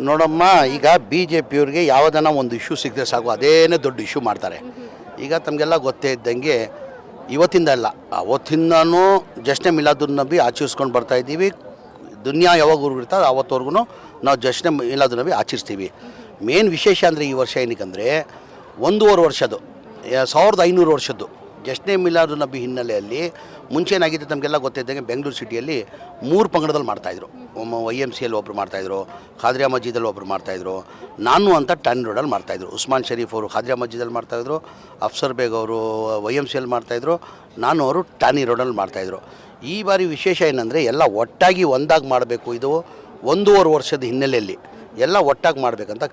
ನೋಡಮ್ಮ, ಈಗ B J ಪಿಯವ್ರಿಗೆ ಯಾವುದನ್ನ ಒಂದು ಇಶ್ಯೂ ಸಿಕ್ಕರೆ ಸಾಕು ಅದೇನೇ ದೊಡ್ಡ ಇಶ್ಯೂ ಮಾಡ್ತಾರೆ. ಈಗ ತಮಗೆಲ್ಲ ಗೊತ್ತೇ ಇದ್ದಂಗೆ ಇವತ್ತಿಂದ ಅಲ್ಲ, ಅವತ್ತಿಂದನೂ ಜಶ್ನೆ ಮಿಲಾದುನ್ ನಬಿ ಆಚರಿಸ್ಕೊಂಡು ಬರ್ತಾಯಿದ್ದೀವಿ. ದುನಿಯಾ ಯಾವಾಗ ಇರ್ತದೆ ಅವತ್ತವರೆಗೂ ನಾವು ಜಶ್ನೆ ಮಿಲಾದುನ್ ನಬಿ ಆಚರಿಸ್ತೀವಿ. ಮೇನ್ ವಿಶೇಷ ಅಂದರೆ ಈ ವರ್ಷ ಏನಕ್ಕಂದರೆ 1.5 ವರ್ಷದ್ದು 1500 ವರ್ಷದ್ದು ಜಶ್ನೆ ಮಿಲಾದುನ್ ನಬಿ ಹಿನ್ನೆಲೆಯಲ್ಲಿ ಮುಂಚೆನಾಗಿದ್ದು ತಮಗೆಲ್ಲ ಗೊತ್ತಿದ್ದಂಗೆ ಬೆಂಗಳೂರು ಸಿಟಿಯಲ್ಲಿ 3 ಪಂಗಡದಲ್ಲಿ ಮಾಡ್ತಾಯಿದ್ರು. YMCA ಒಬ್ಬರು ಮಾಡ್ತಾಯಿದ್ರು, ಖಾದ್ರಿಯಾ ಮಸ್ಜಿದಲ್ಲಿ ಒಬ್ಬರು ಮಾಡ್ತಾಯಿದ್ರು, ನಾನು ಅಂತ ಟನ್ ರೋಡಲ್ಲಿ ಮಾಡ್ತಾಯಿದ್ರು. ಉಸ್ಮಾನ್ ಶರೀಫ್ ಅವರು ಖಾದ್ರಿಯಾ ಮಸ್ಜಿದಲ್ಲಿ ಮಾಡ್ತಾಯಿದ್ರು, ಅಫ್ಸರ್ ಬೇಗ್ ಅವರು YMCA ಮಾಡ್ತಾಯಿದ್ರು, ನಾನು ಅವರು ಟಾನಿ ರೋಡಲ್ಲಿ ಮಾಡ್ತಾಯಿದ್ರು. ಈ ಬಾರಿ ವಿಶೇಷ ಏನಂದರೆ ಎಲ್ಲ ಒಟ್ಟಾಗಿ ಒಂದಾಗಿ ಮಾಡಬೇಕು. ಇದು 1.5 ವರ್ಷದ ಹಿನ್ನೆಲೆಯಲ್ಲಿ ಎಲ್ಲ ಒಟ್ಟಾಗಿ ಮಾಡಬೇಕಂತ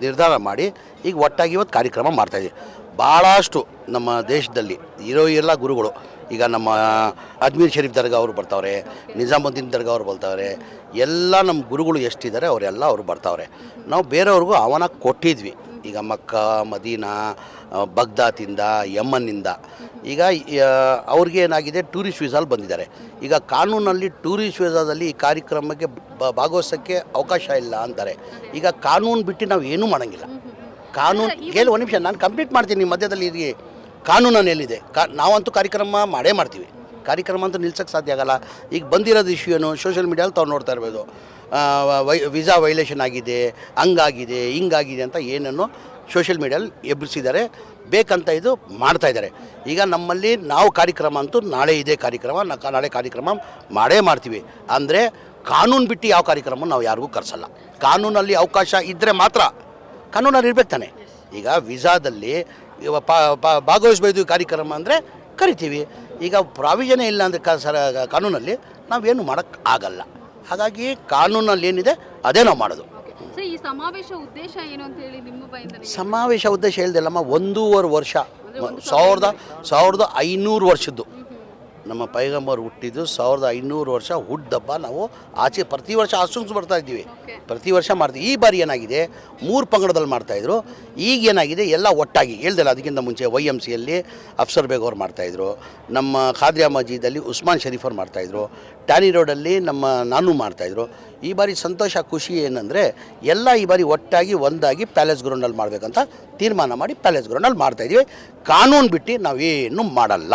ನಿರ್ಧಾರ ಮಾಡಿ ಈಗ ಒಟ್ಟಾಗಿ ಇವತ್ತು ಕಾರ್ಯಕ್ರಮ ಮಾಡ್ತಾಯಿದ್ದೀವಿ. ಭಾಳಷ್ಟು ನಮ್ಮ ದೇಶದಲ್ಲಿ ಇರೋ ಎಲ್ಲ ಗುರುಗಳು, ಈಗ ನಮ್ಮ ಅಜ್ಮೀರ್ ಶರೀಫ್ ದರ್ಗಾ ಅವರು ಬರ್ತಾವ್ರೆ, ನಿಜಾಮುದ್ದೀನ್ ದರ್ಗಾ ಅವರು ಬರ್ತಾವ್ರೆ, ಎಲ್ಲ ನಮ್ಮ ಗುರುಗಳು ಎಷ್ಟಿದ್ದಾರೆ ಅವರೆಲ್ಲ ಅವರು ಬರ್ತಾವ್ರೆ. ನಾವು ಬೇರೆಯವ್ರಿಗೂ ಆಹ್ವಾನ ಕೊಟ್ಟಿದ್ವಿ. ಈಗ ಮಕ್ಕಾ, ಮದೀನಾ, ಬಗ್ದಾತಿಂದ, ಯಮನ್ನಿಂದ ಈಗ ಅವ್ರಿಗೆ ಏನಾಗಿದೆ ಟೂರಿಸ್ಟ್ ವೀಸಾಲ್ಲಿ ಬಂದಿದ್ದಾರೆ. ಈಗ ಕಾನೂನಲ್ಲಿ ಟೂರಿಸ್ಟ್ ವೀಸಾದಲ್ಲಿ ಈ ಕಾರ್ಯಕ್ರಮಕ್ಕೆ ಭಾಗವಹಿಸೋಕ್ಕೆ ಅವಕಾಶ ಇಲ್ಲ ಅಂತಾರೆ. ಈಗ ಕಾನೂನು ಬಿಟ್ಟು ನಾವು ಏನೂ ಮಾಡೋಂಗಿಲ್ಲ. ಕಾನೂನು ಕೇಳಿ ಒಂದು ನಿಮಿಷ, ನಾನು ಕಂಪ್ಲೀಟ್ ಮಾಡ್ತೀನಿ ಮಧ್ಯದಲ್ಲಿ. ಇರಿ, ಕಾನೂನಲ್ಲಿ ಎಲ್ಲಿದೆ? ನಾವಂತೂ ಕಾರ್ಯಕ್ರಮ ಮಾಡೇ ಮಾಡ್ತೀವಿ. ಕಾರ್ಯಕ್ರಮ ಅಂತೂ ನಿಲ್ಸೋಕ್ಕೆ ಸಾಧ್ಯ ಆಗಲ್ಲ. ಈಗ ಬಂದಿರೋದು ಇಶ್ಯೂ ಏನು ಸೋಷಿಯಲ್ ಮೀಡಿಯಲ್ಲಿ ತಾವು ನೋಡ್ತಾ ಇರ್ಬೋದು. ವೀಸಾ ವೈಲೇಷನ್ ಆಗಿದೆ, ಹಂಗಾಗಿದೆ, ಹಿಂಗಾಗಿದೆ ಅಂತ ಏನನ್ನು ಸೋಷಿಯಲ್ ಮೀಡಿಯಲ್ಲಿ ಎಬ್ಬಿಸಿದ್ದಾರೆ. ಬೇಕಂತ ಇದು ಮಾಡ್ತಾಯಿದ್ದಾರೆ. ಈಗ ನಮ್ಮಲ್ಲಿ ನಾವು ಕಾರ್ಯಕ್ರಮ ಅಂತೂ ನಾಳೆ ಇದೆ ಕಾರ್ಯಕ್ರಮ, ನಾಳೆ ಕಾರ್ಯಕ್ರಮ ಮಾಡೇ ಮಾಡ್ತೀವಿ. ಅಂದರೆ ಕಾನೂನು ಬಿಟ್ಟು ಯಾವ ಕಾರ್ಯಕ್ರಮ ನಾವು ಯಾರಿಗೂ ಕರೆಸಲ್ಲ. ಕಾನೂನಲ್ಲಿ ಅವಕಾಶ ಇದ್ದರೆ ಮಾತ್ರ ಕಾನೂನಲ್ಲಿ ಇರ್ಬೇಕು ತಾನೆ. ಈಗ ವೀಸಾದಲ್ಲಿ ಭಾಗವಹಿಸಬಹುದು ಕಾರ್ಯಕ್ರಮ ಅಂದರೆ ಕರಿತೀವಿ. ಈಗ ಪ್ರಾವಿಷನೇ ಇಲ್ಲ ಅಂದರೆ ಕಾನೂನಲ್ಲಿ ನಾವೇನು ಮಾಡೋಕ್ಕೆ ಆಗಲ್ಲ. ಹಾಗಾಗಿ ಕಾನೂನಲ್ಲಿ ಏನಿದೆ ಅದೇ ನಾವು ಮಾಡೋದು. ಈ ಸಮಾವೇಶ ಉದ್ದೇಶ ಏನು ಅಂತ ಹೇಳಿ ನಿಮ್ಮ ಬಾಯಿಂದ? ಸಮಾವೇಶ ಉದ್ದೇಶ ಹೇಳ್ದಿಲ್ಲಮ್ಮ, 1.5 ವರ್ಷ 1500 ವರ್ಷದ್ದು ನಮ್ಮ ಪೈಗಂಬರ್ ಹುಟ್ಟಿದ್ದು 1500 ವರ್ಷ ಹುಟ್ಟದಬ್ಬ ನಾವು ಆಚೆ ಪ್ರತಿ ವರ್ಷ ಆಚರಿಸಿ ಬರ್ತಾ ಇದ್ದೀವಿ. ಪ್ರತಿ ವರ್ಷ ಮಾಡ್ತೀವಿ. ಈ ಬಾರಿ ಏನಾಗಿದೆ 3 ಪಂಗಡದಲ್ಲಿ ಮಾಡ್ತಾಯಿದ್ರು. ಈಗ ಏನಾಗಿದೆ ಎಲ್ಲ ಒಟ್ಟಾಗಿ ಹೇಳ್ದಿಲ್ಲ. ಅದಕ್ಕಿಂತ ಮುಂಚೆ YMCA ಅಫ್ಸರ್ ಬೇಗ್ ಅವ್ರು ಮಾಡ್ತಾಯಿದ್ರು, ನಮ್ಮ ಖಾದ್ರಿಯಾ ಮಸ್ಜಿದಲ್ಲಿ ಉಸ್ಮಾನ್ ಶರೀಫ್ ಅವ್ರು ಮಾಡ್ತಾಯಿದ್ರು, ಟಾನಿ ರೋಡಲ್ಲಿ ನಾನು ಮಾಡ್ತಾಯಿದ್ರು. ಈ ಬಾರಿ ಸಂತೋಷ ಖುಷಿ ಏನಂದರೆ ಎಲ್ಲ ಈ ಬಾರಿ ಒಟ್ಟಾಗಿ ಒಂದಾಗಿ ಪ್ಯಾಲೇಸ್ ಗ್ರೌಂಡಲ್ಲಿ ಮಾಡಬೇಕಂತ ತೀರ್ಮಾನ ಮಾಡಿ ಪ್ಯಾಲೇಸ್ ಗ್ರೌಂಡಲ್ಲಿ ಮಾಡ್ತಾಯಿದ್ದೀವಿ. ಕಾನೂನು ಬಿಟ್ಟು ನಾವೇನು ಮಾಡಲ್ಲ.